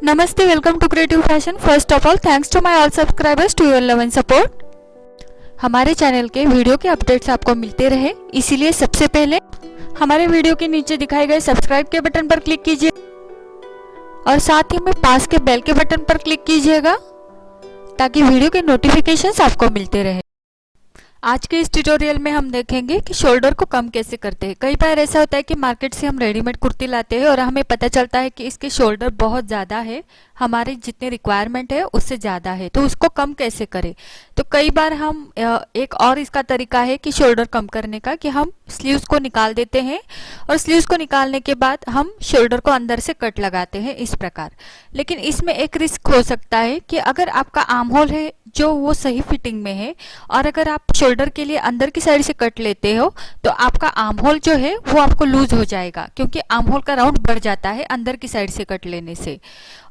Namaste, welcome to Creative Fashion. First of all, thanks to my all subscribers to your love and support. हमारे channel के video के updates आपको मिलते रहे, इसीलिए सबसे पहले हमारे वीडियो के नीचे दिखाए गए सब्सक्राइब के बटन पर क्लिक कीजिए और साथ ही में पास के बेल के बटन पर क्लिक कीजिएगा ताकि वीडियो के नोटिफिकेशंस आपको मिलते रहे। आज के इस ट्यूटोरियल में हम देखेंगे कि शोल्डर को कम कैसे करते हैं। कई बार ऐसा होता है कि मार्केट से हम रेडीमेड कुर्ती लाते हैं और हमें पता चलता है कि इसके शोल्डर बहुत ज़्यादा है, हमारे जितने रिक्वायरमेंट है उससे ज़्यादा है, तो उसको कम कैसे करें। तो कई बार हम एक और इसका तरीका है कि शोल्डर कम करने का कि हम स्लीव्स को निकाल देते हैं और स्लीव्स को निकालने के बाद हम शोल्डर को अंदर से कट लगाते हैं इस प्रकार। लेकिन इसमें एक रिस्क हो सकता है कि अगर आपका आर्म होल है जो वो सही फिटिंग में है और अगर आप शोल्डर के लिए अंदर की साइड से कट लेते हो तो आपका आर्म होल जो है वो आपको लूज हो जाएगा, क्योंकि आर्म होल का राउंड बढ़ जाता है अंदर की साइड से कट लेने से।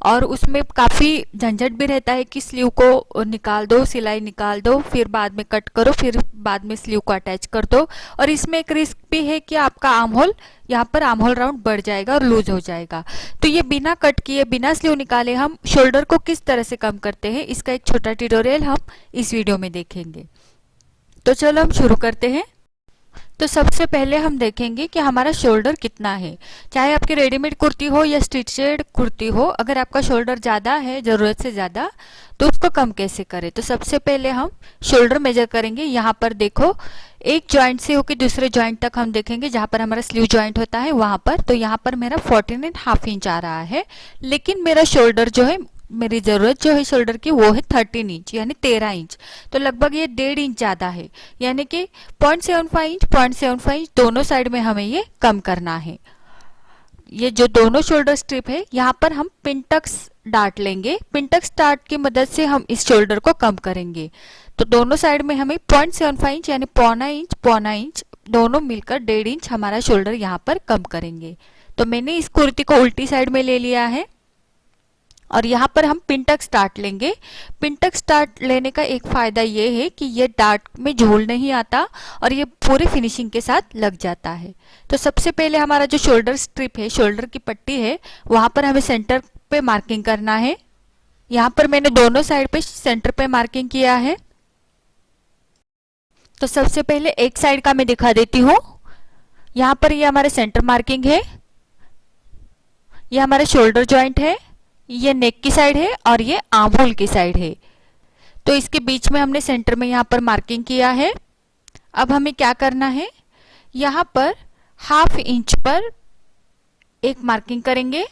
और उसमें काफ़ी झंझट भी रहता है कि स्लीव को निकाल दो, सिलाई निकाल दो, फिर बाद में कट करो, फिर बाद में स्लीव को अटैच कर दो। और इसमें एक रिस्क भी है कि आपका आर्म होल यहाँ पर आर्म होल राउंड बढ़ जाएगा और लूज हो जाएगा। तो ये बिना कट किए, बिना स्लीव निकाले हम शोल्डर को किस तरह से कम करते हैं, इसका एक छोटा ट्यूटोरियल हम इस वीडियो में देखेंगे। तो चलो हम शुरू करते हैं। तो सबसे पहले हम देखेंगे कि हमारा शोल्डर कितना है। चाहे आपकी रेडीमेड कुर्ती हो या स्टिचेड कुर्ती हो, अगर आपका शोल्डर ज़्यादा है, ज़रूरत से ज़्यादा, तो उसको कम कैसे करें। तो सबसे पहले हम शोल्डर मेजर करेंगे। यहाँ पर देखो, एक जॉइंट से होकर दूसरे जॉइंट तक हम देखेंगे जहाँ पर हमारा स्लीव जॉइंट होता है वहाँ पर। तो यहाँ पर मेरा 14.5 इंच आ रहा है, लेकिन मेरा शोल्डर जो है, मेरी ज़रूरत जो है शोल्डर की वो है 13 इंच यानी 13 इंच। तो लगभग ये 1.5 इंच ज़्यादा है, यानी कि 0.75 इंच दोनों साइड में हमें ये कम करना है। ये जो दोनों शोल्डर स्ट्रिप है यहाँ पर हम पिनटक्स डार्ट लेंगे। पिनटक्स डार्ट की मदद से हम इस शोल्डर को कम करेंगे। तो दोनों साइड में हमें 0.75 इंच यानी पौना इंच दोनों मिलकर 1.5 इंच हमारा शोल्डर यहाँ पर कम करेंगे। तो मैंने इस कुर्ती को उल्टी साइड में ले लिया है और यहाँ पर हम पिनटक्स डार्ट लेंगे। पिनटक्स डार्ट लेने का एक फ़ायदा ये है कि ये डार्ट में झोल नहीं आता और ये पूरी फिनिशिंग के साथ लग जाता है। तो सबसे पहले हमारा जो शोल्डर स्ट्रिप है, शोल्डर की पट्टी है, वहाँ पर हमें सेंटर पे मार्किंग करना है। यहाँ पर मैंने दोनों साइड पे सेंटर पे मार्किंग किया है। तो सबसे पहले एक साइड का मैं दिखा देती हूँ। यहाँ पर ये हमारे सेंटर मार्किंग है, ये हमारा शोल्डर जॉइंट है, ये नेक की साइड है और ये आर्म होल की साइड है। तो इसके बीच में हमने सेंटर में यहाँ पर मार्किंग किया है। अब हमें क्या करना है, यहाँ पर 1/2 इंच पर एक मार्किंग करेंगे,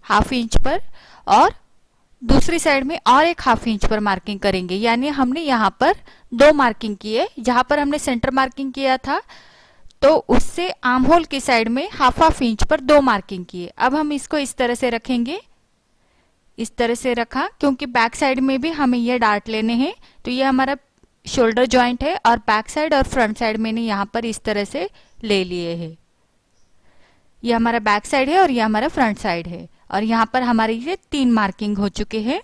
1/2 इंच पर, और दूसरी साइड में और एक 1/2 इंच पर मार्किंग करेंगे। यानी हमने यहाँ पर 2 मार्किंग किए। जहाँ पर हमने सेंटर मार्किंग किया था तो उससे आर्म होल की साइड में 1/2 इंच पर 2 मार्किंग किए। अब हम इसको इस तरह से रखेंगे, इस तरह से रखा, क्योंकि बैक साइड में भी हमें ये डार्ट लेने हैं। तो ये हमारा शोल्डर जॉइंट है और बैक साइड और फ्रंट साइड मैंने यहाँ पर इस तरह से ले लिए हैं। ये हमारा बैक साइड है और ये हमारा फ्रंट साइड है और यहाँ पर हमारे ये 3 मार्किंग हो चुके हैं।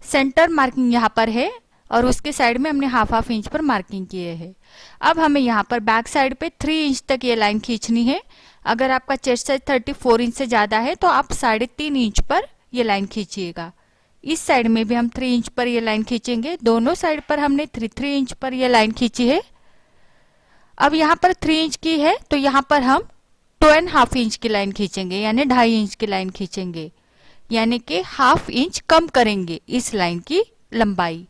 सेंटर मार्किंग यहाँ पर है और उसके साइड में हमने 1/2 इंच पर मार्किंग किए हैं। अब हमें यहाँ पर बैक साइड पे 3 इंच तक ये लाइन खींचनी है। अगर आपका चेस्ट साइज 34 इंच से ज़्यादा है तो आप 3.5 इंच पर ये लाइन खींचिएगा। इस साइड में भी हम 3 इंच पर ये लाइन खींचेंगे। दोनों साइड पर हमने 3 इंच पर ये लाइन खींची है। अब यहाँ पर 3 इंच की है तो यहाँ पर हम 2.5 इंच की लाइन खींचेंगे, यानी 2.5 इंच की लाइन खींचेंगे, यानी कि 1/2 इंच कम करेंगे इस लाइन की लंबाई।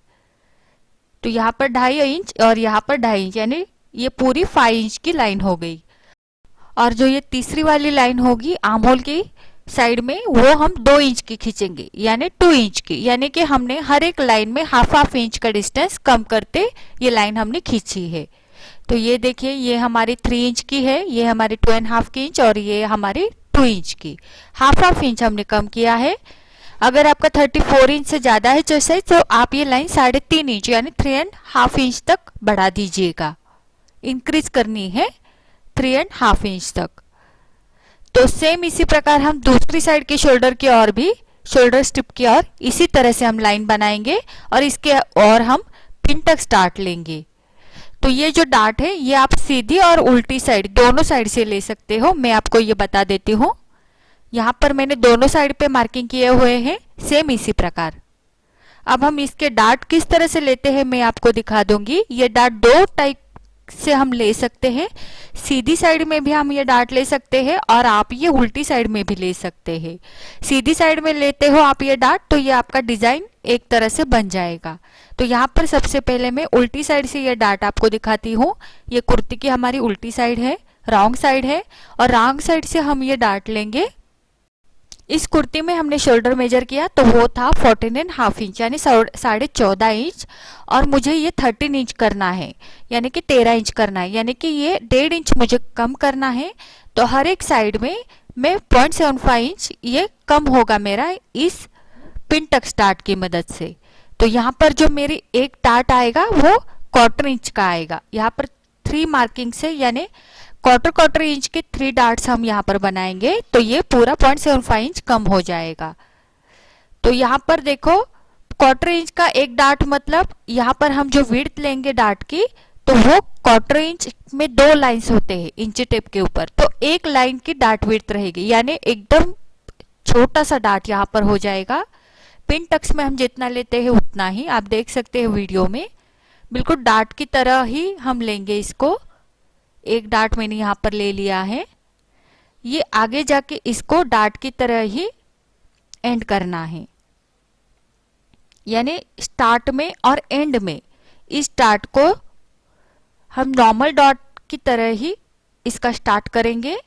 तो यहाँ पर 2.5 इंच और यहाँ पर 2.5 इंच, यानी ये पूरी 5 इंच की लाइन हो गई। और जो ये तीसरी वाली लाइन होगी आर्म होल की साइड में, वो हम 2 इंच की खींचेंगे, यानी 2 इंच की, यानी कि हमने हर एक लाइन में 1/2 इंच का डिस्टेंस कम करते ये लाइन हमने खींची है। तो ये देखिए, ये हमारी 3 इंच की है, ये हमारी 2.5 इंच और ये हमारी 2 इंच की। 1/2 इंच हमने कम किया है। अगर आपका 34 इंच से ज़्यादा है चेस्ट साइज तो आप ये लाइन 3.5 इंच यानी 3.5 इंच तक बढ़ा दीजिएगा। इंक्रीज करनी है 3.5 इंच तक। तो सेम इसी प्रकार हम दूसरी साइड के शोल्डर की ओर भी, शोल्डर स्ट्रिप की ओर इसी तरह से हम लाइन बनाएंगे और इसके और हम पिन तक स्टार्ट लेंगे। तो ये जो डार्ट है ये आप सीधी और उल्टी साइड दोनों साइड से ले सकते हो। मैं आपको ये बता देती हूँ। यहाँ पर मैंने दोनों साइड पे मार्किंग किए हुए हैं सेम इसी प्रकार। अब हम इसके डार्ट किस तरह से लेते हैं मैं आपको दिखा दूंगी। ये डार्ट दो टाइप से हम ले सकते हैं। सीधी साइड में भी हम ये डार्ट ले सकते हैं और आप ये उल्टी साइड में भी ले सकते हैं। सीधी साइड में लेते हो आप ये डार्ट तो ये आपका डिजाइन एक तरह से बन जाएगा। तो यहाँ पर सबसे पहले मैं उल्टी साइड से ये डार्ट आपको दिखाती हूँ। ये कुर्ती की हमारी उल्टी साइड है, रॉन्ग साइड है, और रॉन्ग साइड से हम ये डार्ट लेंगे। इस कुर्ती में हमने शोल्डर मेजर किया तो वो था 14.5 इंच यानी 14.5 इंच, और मुझे ये 13 इंच करना है यानी कि 13 इंच करना है, यानी कि ये 1.5 इंच मुझे कम करना है। तो हर एक साइड में मैं 0.75 इंच ये कम होगा मेरा इस पिन टक्स डार्ट की मदद से। तो यहाँ पर जो मेरी एक डार्ट आएगा वो 1/4 इंच का आएगा। यहाँ पर 3 मार्किंग से यानी 1/4 इंच के 3 डार्ट्स हम यहाँ पर बनाएंगे तो ये पूरा 0.75 इंच कम हो जाएगा। तो यहाँ पर देखो 1/4 इंच का एक डार्ट मतलब यहाँ पर हम जो विड्थ लेंगे डार्ट की तो वो 1/4 इंच में 2 लाइंस होते हैं इंची टेप के ऊपर। तो एक लाइन की डार्ट विड्थ रहेगी यानी एकदम छोटा सा डार्ट यहाँ पर हो जाएगा। पिन टक्स में हम जितना लेते हैं उतना ही, आप देख सकते हैं वीडियो में, बिल्कुल डार्ट की तरह ही हम लेंगे इसको। एक डार्ट मैंने यहाँ पर ले लिया है। ये आगे जाके इसको डार्ट की तरह ही एंड करना है, यानी स्टार्ट में और एंड में इस डार्ट को हम नॉर्मल डॉट की तरह ही इसका स्टार्ट करेंगे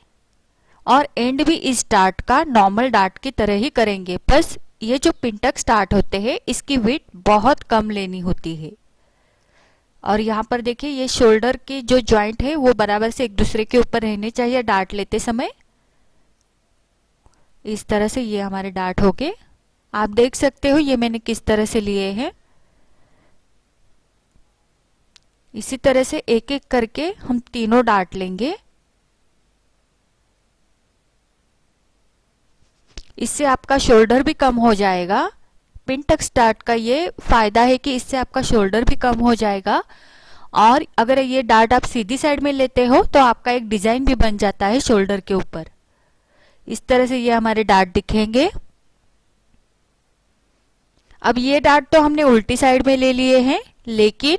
और एंड भी इस डार्ट का नॉर्मल डार्ट की तरह ही करेंगे। बस ये जो पिन टक्स स्टार्ट होते हैं इसकी विड्थ बहुत कम लेनी होती है। और यहाँ पर देखिए ये शोल्डर के जो जॉइंट है वो बराबर से एक दूसरे के ऊपर रहने चाहिए डार्ट लेते समय। इस तरह से ये हमारे डार्ट हो गए। आप देख सकते हो ये मैंने किस तरह से लिए हैं। इसी तरह से एक एक करके हम तीनों डार्ट लेंगे। इससे आपका शोल्डर भी कम हो जाएगा। पिन टक्स डार्ट का ये फायदा है कि इससे आपका शोल्डर भी कम हो जाएगा, और अगर ये डार्ट आप सीधी साइड में लेते हो तो आपका एक डिजाइन भी बन जाता है शोल्डर के ऊपर। इस तरह से ये हमारे डार्ट दिखेंगे। अब ये डार्ट तो हमने उल्टी साइड में ले लिए हैं, लेकिन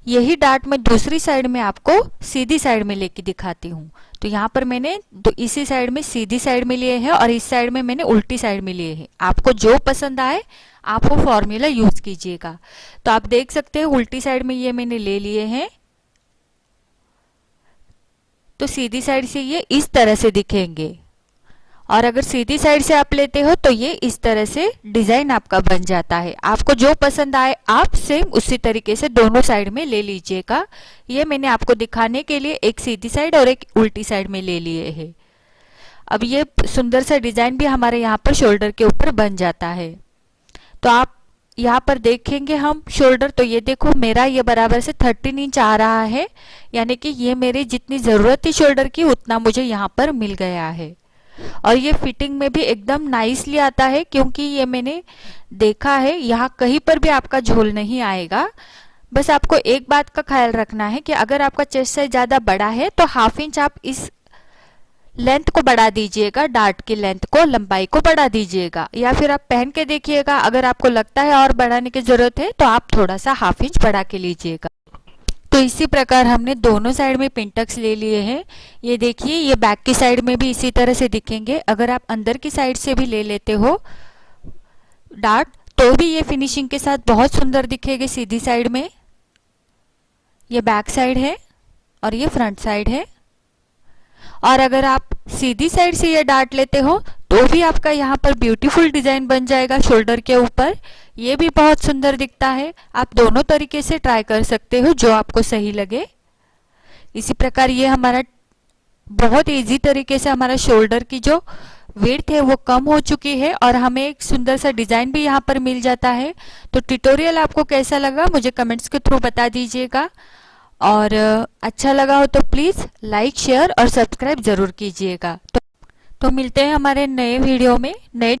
यही डार्ट मैं दूसरी साइड में आपको सीधी साइड में लेके दिखाती हूँ। तो यहाँ पर मैंने इसी साइड में सीधी साइड में लिए हैं और इस साइड में मैंने उल्टी साइड में लिए हैं। आपको जो पसंद आए आप वो फॉर्मूला यूज कीजिएगा। तो आप देख सकते हैं उल्टी साइड में ये मैंने ले लिए हैं, तो सीधी साइड से ये इस तरह से दिखेंगे, और अगर सीधी साइड से आप लेते हो तो ये इस तरह से डिजाइन आपका बन जाता है। आपको जो पसंद आए आप सेम उसी तरीके से दोनों साइड में ले लीजिएगा। ये मैंने आपको दिखाने के लिए एक सीधी साइड और एक उल्टी साइड में ले लिए हैं। अब ये सुंदर सा डिजाइन भी हमारे यहाँ पर शोल्डर के ऊपर बन जाता है। तो आप यहाँ पर देखेंगे हम शोल्डर, तो ये देखो मेरा ये बराबर से 13 इंच आ रहा है, यानी कि ये मेरी जितनी जरूरत थी शोल्डर की उतना मुझे यहाँ पर मिल गया है। और ये फिटिंग में भी एकदम नाइसली आता है, क्योंकि ये मैंने देखा है यहाँ कहीं पर भी आपका झोल नहीं आएगा। बस आपको एक बात का ख्याल रखना है कि अगर आपका चेस्ट साइज ज्यादा बड़ा है तो 1/2 इंच आप इस लेंथ को बढ़ा दीजिएगा, डार्ट की लेंथ को, लंबाई को बढ़ा दीजिएगा, या फिर आप पहन के देखिएगा। अगर आपको लगता है और बढ़ाने की जरूरत है तो आप थोड़ा सा 1/2 इंच बढ़ा के लीजिएगा। तो इसी प्रकार हमने दोनों साइड में पिन टक्स ले लिए हैं। ये देखिए ये बैक की साइड में भी इसी तरह से दिखेंगे। अगर आप अंदर की साइड से भी ले लेते हो डार्ट तो भी ये फिनिशिंग के साथ बहुत सुंदर दिखेगी सीधी साइड में। ये बैक साइड है और ये फ्रंट साइड है। और अगर आप सीधी साइड से ये डार्ट लेते हो तो भी आपका यहाँ पर ब्यूटीफुल डिजाइन बन जाएगा शोल्डर के ऊपर। ये भी बहुत सुंदर दिखता है। आप दोनों तरीके से ट्राई कर सकते हो जो आपको सही लगे। इसी प्रकार ये हमारा बहुत इजी तरीके से हमारा शोल्डर की जो विड्थ है वो कम हो चुकी है और हमें एक सुंदर सा डिजाइन भी यहाँ पर मिल जाता है। तो ट्यूटोरियल आपको कैसा लगा मुझे कमेंट्स के थ्रू बता दीजिएगा, और अच्छा लगा हो तो प्लीज़ लाइक, शेयर और सब्सक्राइब जरूर कीजिएगा। तो मिलते हैं हमारे नए वीडियो में नए